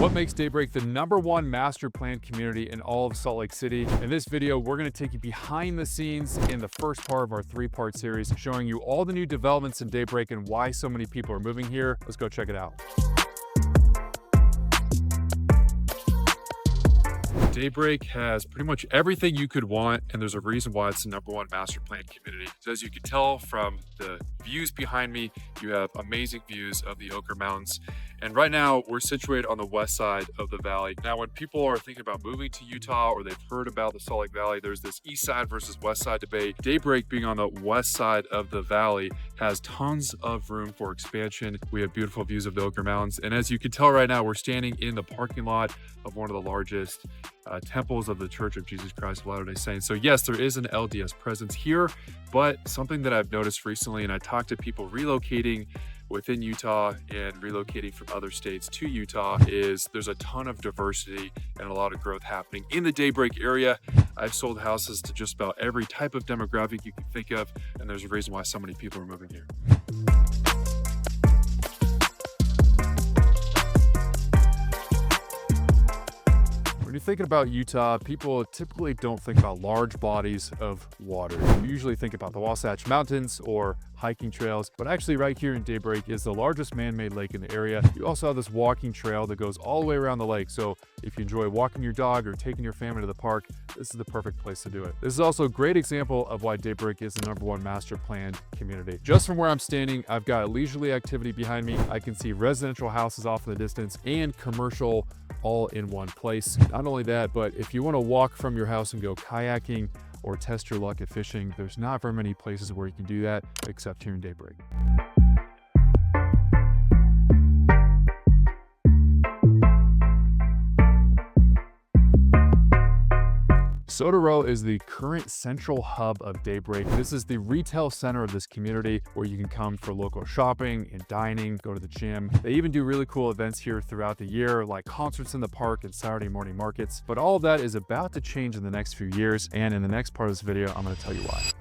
What makes Daybreak the #1 master planned community in all of Salt Lake City? In this video, we're going to take you behind the scenes in the first part of our 3-part series, showing you all the new developments in Daybreak and why so many people are moving here. Let's go check it out. Daybreak has pretty much everything you could want, and there's a reason why it's the #1 master planned community. So as you can tell from the views behind me, you have amazing views of the Ochre Mountains. And right now we're situated on the west side of the valley. Now, when people are thinking about moving to Utah or they've heard about the Salt Lake Valley, there's this east side versus west side debate. Daybreak, being on the west side of the valley, has tons of room for expansion. We have beautiful views of the Ochre Mountains. And as you can tell right now, we're standing in the parking lot of one of the largest temples of the Church of Jesus Christ of Latter-day Saints. So yes, there is an LDS presence here, but something that I've noticed recently, and I talked to people relocating within Utah and relocating from other states to Utah, is there's a ton of diversity and a lot of growth happening in the Daybreak area. I've sold houses to just about every type of demographic you can think of, and there's a reason why so many people are moving here. When you're thinking about Utah, people typically don't think about large bodies of water. You usually think about the Wasatch Mountains or hiking trails, but actually right here in Daybreak is the largest man-made lake in the area. You also have this walking trail that goes all the way around the lake, so if you enjoy walking your dog or taking your family to the park, this is the perfect place to do it. This is also a great example of why Daybreak is the #1 master planned community. Just from where I'm standing, I've got leisurely activity behind me. I can see residential houses off in the distance and commercial all in one place. Not only that, but if you want to walk from your house and go kayaking or test your luck at fishing, there's not very many places where you can do that except here in Daybreak. Soda Row is the current central hub of Daybreak. This is the retail center of this community where you can come for local shopping and dining, go to the gym. They even do really cool events here throughout the year, like concerts in the park and Saturday morning markets. But all of that is about to change in the next few years, and in the next part of this video, I'm going to tell you why.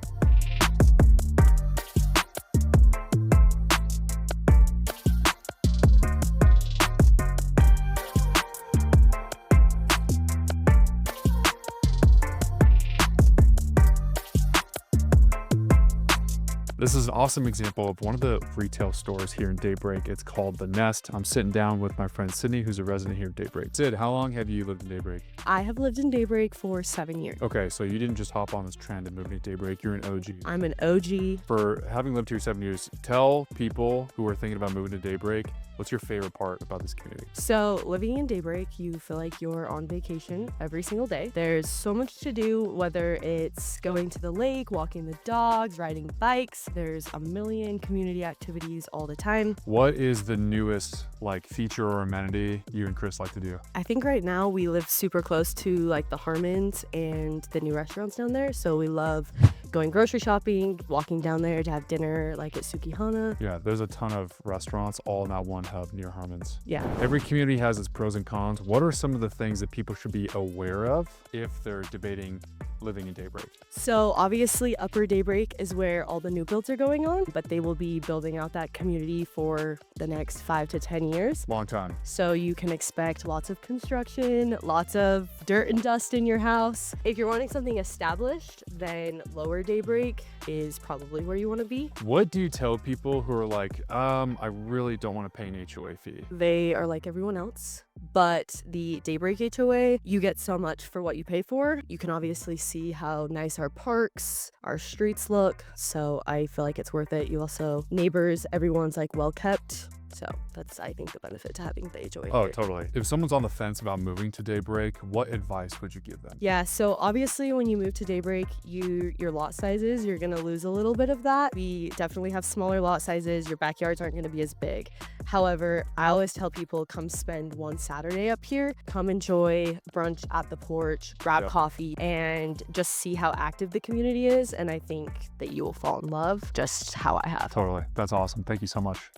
This is an awesome example of one of the retail stores here in Daybreak. It's called The Nest. I'm sitting down with my friend Sydney, who's a resident here at Daybreak. Sid, how long have you lived in Daybreak? I have lived in Daybreak for 7 years. Okay, so you didn't just hop on this trend and move to Daybreak. You're an OG. I'm an OG. For having lived here 7 years, tell people who are thinking about moving to Daybreak, what's your favorite part about this community? So living in Daybreak, you feel like you're on vacation every single day. There's so much to do, whether it's going to the lake, walking the dogs, riding bikes. There's a million community activities all the time. What is the newest feature or amenity you and Chris like to do? I think right now we live super close to the Harmons and the new restaurants down there. So we love going grocery shopping, walking down there to have dinner at 𝐂𝐿𝐒. Yeah, there's a ton of restaurants all in that one hub near Harmons. Yeah. Every community has its pros and cons. What are some of the things that people should be aware of if they're debating living in Daybreak? So obviously Upper Daybreak is where all the new builds are going on, but they will be building out that community for the next 5 to 10 years. Long time. So you can expect lots of construction, lots of dirt and dust in your house. If you're wanting something established, then Lower Daybreak is probably where you want to be. What do you tell people who are like, I really don't want to pay an HOA fee? They are like everyone else, but the Daybreak HOA, you get so much for what you pay for. You can obviously see how nice our parks, our streets look. So I feel like it's worth it. You also, neighbors, everyone's well kept. So that's, I think, the benefit to having the HOA. Oh, here. totally. If someone's on the fence about moving to Daybreak, what advice would you give them? Yeah, so obviously when you move to Daybreak, your lot sizes, you're gonna lose a little bit of that. We definitely have smaller lot sizes. Your backyards aren't gonna be as big. However, I always tell people, come spend one Saturday up here, come enjoy brunch at the porch, grab coffee, and just see how active the community is. And I think that you will fall in love just how I have. Totally. That's awesome. Thank you so much.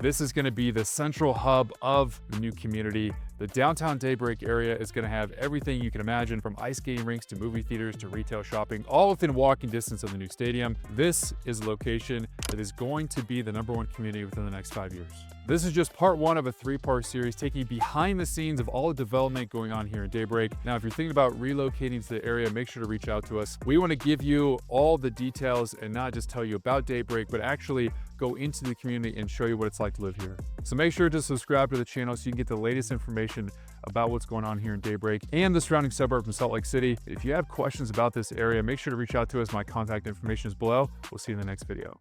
This is going to be the central hub of the new community. The downtown Daybreak area is going to have everything you can imagine, from ice skating rinks to movie theaters to retail shopping, all within walking distance of the new stadium. This is a location that is going to be the #1 community within the next 5 years. This is just part 1 of a 3-part series taking you behind the scenes of all the development going on here in Daybreak. Now, if you're thinking about relocating to the area, make sure to reach out to us. We want to give you all the details and not just tell you about Daybreak, but actually go into the community and show you what it's like to live here. So make sure to subscribe to the channel so you can get the latest information about what's going on here in Daybreak and the surrounding suburb from Salt Lake City. If you have questions about this area, make sure to reach out to us. My contact information is below. We'll see you in the next video.